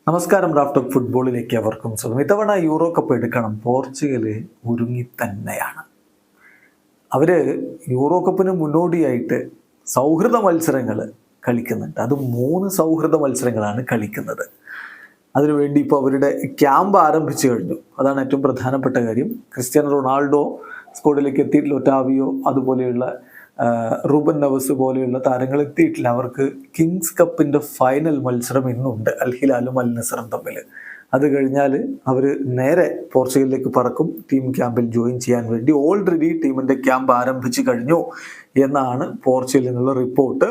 നമസ്കാരം. Raf talk ഫുട്ബോളിലേക്ക് അവർക്കും സ്വാഗതം. ഇത്തവണ യൂറോ കപ്പ് എടുക്കണം. പോർച്ചുഗൽ ഒരുങ്ങി തന്നെയാണ്. അവര് യൂറോ കപ്പിന് മുന്നോടിയായിട്ട് സൗഹൃദ മത്സരങ്ങൾ കളിക്കുന്നുണ്ട്. അത് 3 സൗഹൃദ മത്സരങ്ങളാണ് കളിക്കുന്നത്. അതിനുവേണ്ടി ഇപ്പോൾ അവരുടെ ക്യാമ്പ് ആരംഭിച്ചു കഴിഞ്ഞു. അതാണ് ഏറ്റവും പ്രധാനപ്പെട്ട കാര്യം. ക്രിസ്ത്യാനോ റൊണാൾഡോ സ്ക്വാഡിലേക്ക് എത്തിയിട്ടില്ല. ഒറ്റാവിയോ അതുപോലെയുള്ള റൂബൻ നെവസ് പോലെയുള്ള താരങ്ങൾ എത്തിയിട്ടില്ല. അവർക്ക് കിങ്സ് കപ്പിൻ്റെ ഫൈനൽ മത്സരം ഇന്നുണ്ട്, അൽ ഹിലാലും അൽ നസറും തമ്മിൽ. അത് കഴിഞ്ഞാൽ അവർ നേരെ പോർച്ചുഗലിലേക്ക് പറക്കും, ടീം ക്യാമ്പിൽ ജോയിൻ ചെയ്യാൻ വേണ്ടി. ഓൾറെഡി ടീമിൻ്റെ ക്യാമ്പ് ആരംഭിച്ചു കഴിഞ്ഞു എന്നാണ് പോർച്ചുഗലിൽ നിന്നുള്ള റിപ്പോർട്ട്.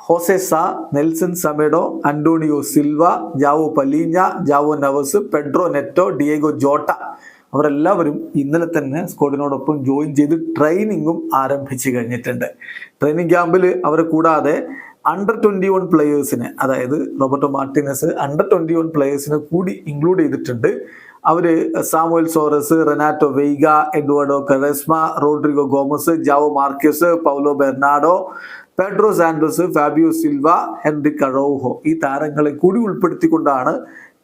Jose Sa, Nelson Semedo, Antonio Silva, Joao Palhinha, Joao Neves, Pedro Neto, Diogo Jota അവരെല്ലാവരും ഇന്നലെ തന്നെ സ്ക്വാഡിനോടൊപ്പം ജോയിൻ ചെയ്ത് ട്രെയിനിങ്ങും ആരംഭിച്ചു കഴിഞ്ഞിട്ടുണ്ട്. ട്രെയിനിങ് ക്യാമ്പിൽ അവരെ കൂടാതെ അണ്ടർ 21 പ്ലെയേഴ്സിനെ, അതായത് റോബർട്ടോ മാർട്ടിനസ് അണ്ടർ 21 പ്ലെയേഴ്സിനെ കൂടി ഇൻക്ലൂഡ് ചെയ്തിട്ടുണ്ട്. അവർ Samuel Soares, Renato Veiga, Eduardo Quaresma, Rodrigo Gomes, Joao Marques, Paulo Bernardo, Pedro Santos, Fabio Silva, Henrique Araujo, ഈ താരങ്ങളെ കൂടി ഉൾപ്പെടുത്തിക്കൊണ്ടാണ്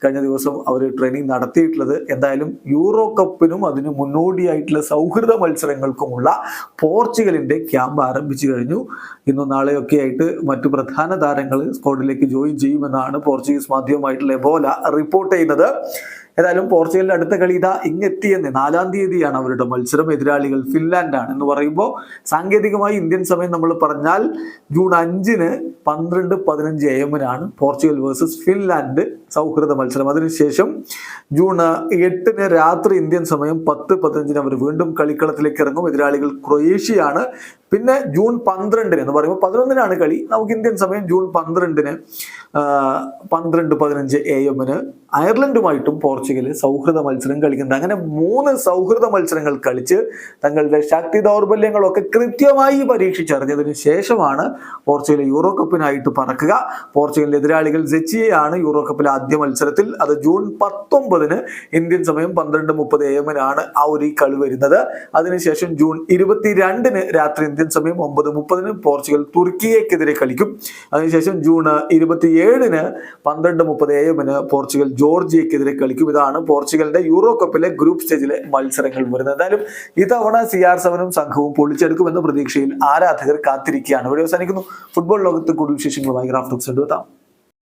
കഴിഞ്ഞ ദിവസം അവർ ട്രെയിനിങ് നടത്തിയിട്ടുള്ളത്. എന്തായാലും യൂറോ കപ്പിനും അതിന് മുന്നോടിയായിട്ടുള്ള സൗഹൃദ മത്സരങ്ങൾക്കുമുള്ള പോർച്ചുഗലിൻ്റെ ക്യാമ്പ് ആരംഭിച്ചു കഴിഞ്ഞു. ഇന്നും നാളെയൊക്കെ ആയിട്ട് മറ്റു പ്രധാന താരങ്ങൾ സ്ക്വാഡിലേക്ക് ജോയിൻ ചെയ്യുമെന്നാണ് പോർച്ചുഗീസ് മാധ്യമമായിട്ടുള്ള എബോല റിപ്പോർട്ട് ചെയ്യുന്നത്. ഏതായാലും പോർച്ചുഗലിന്റെ അടുത്ത കളി ഇതാ ഇങ്ങെത്തിയെന്ന്. 4-ാം തീയതിയാണ് അവരുടെ മത്സരം. എതിരാളികൾ ഫിൻലാൻഡാണ്. എന്ന് പറയുമ്പോൾ സാങ്കേതികമായി ഇന്ത്യൻ സമയം നമ്മൾ പറഞ്ഞാൽ ജൂൺ 5-ന് 12:15 AM-നാണ് പോർച്ചുഗൽ വേഴ്സസ് ഫിൻലാൻഡ് സൗഹൃദ മത്സരം. അതിനുശേഷം ജൂൺ 8-ന് രാത്രി ഇന്ത്യൻ സമയം 10:15-ന് അവർ വീണ്ടും കളിക്കളത്തിലേക്ക് ഇറങ്ങും. എതിരാളികൾ ക്രൊയേഷ്യയാണ്. പിന്നെ ജൂൺ 12-ന് എന്ന് പറയുമ്പോൾ 11-നാണ് കളി. നമുക്ക് ഇന്ത്യൻ സമയം ജൂൺ 12-ന് 12:15 AM-ന് അയർലൻഡുമായിട്ടും പോർച്ചുഗൽ സൗഹൃദ മത്സരം കളിക്കുന്നുണ്ട്. അങ്ങനെ 3 സൗഹൃദ മത്സരങ്ങൾ കളിച്ച് തങ്ങളുടെ ശക്തി ദൗർബല്യങ്ങളൊക്കെ കൃത്യമായി പരീക്ഷിച്ചറിഞ്ഞതിന് ശേഷമാണ് പോർച്ചുഗൽ യൂറോ കപ്പിനായിട്ട് പറക്കുക. പോർച്ചുഗലിന്റെ എതിരാളികൾ സെച്ചിയാണ് യൂറോ കപ്പിലെ ആദ്യ മത്സരത്തിൽ. അത് ജൂൺ 19-ന് ഇന്ത്യൻ സമയം 12:30 AM-നാണ് ആ ഒരു കളി വരുന്നത്. അതിനുശേഷം ജൂൺ 22-ന് രാത്രി ഇന്ത്യൻ സമയം 9:30-ന് പോർച്ചുഗൽ തുർക്കിയെക്കെതിരെ കളിക്കും. അതിനുശേഷം ജൂൺ 27-ന് 12:30 AM-ന് പോർച്ചുഗൽ ജോർജിയക്കെതിരെ കളിക്കും. ഇതാണ് പോർച്ചുഗലിന്റെ യൂറോ കപ്പിലെ ഗ്രൂപ്പ് സ്റ്റേജിലെ മത്സരങ്ങൾ വരുന്നത്. എന്തായാലും ഇത്തവണ CR7 സംഘവും പൊളിച്ചെടുക്കുമെന്ന പ്രതീക്ഷയിൽ ആരാധകർ കാത്തിരിക്കുകയാണ്. ഇവിടെ അവസാനിക്കുന്നു. ഫുട്ബോൾ ലോകത്ത് കൂടുതൽ വിശേഷങ്ങളുമായി റാഫ് ടോക്സ് എത്താം.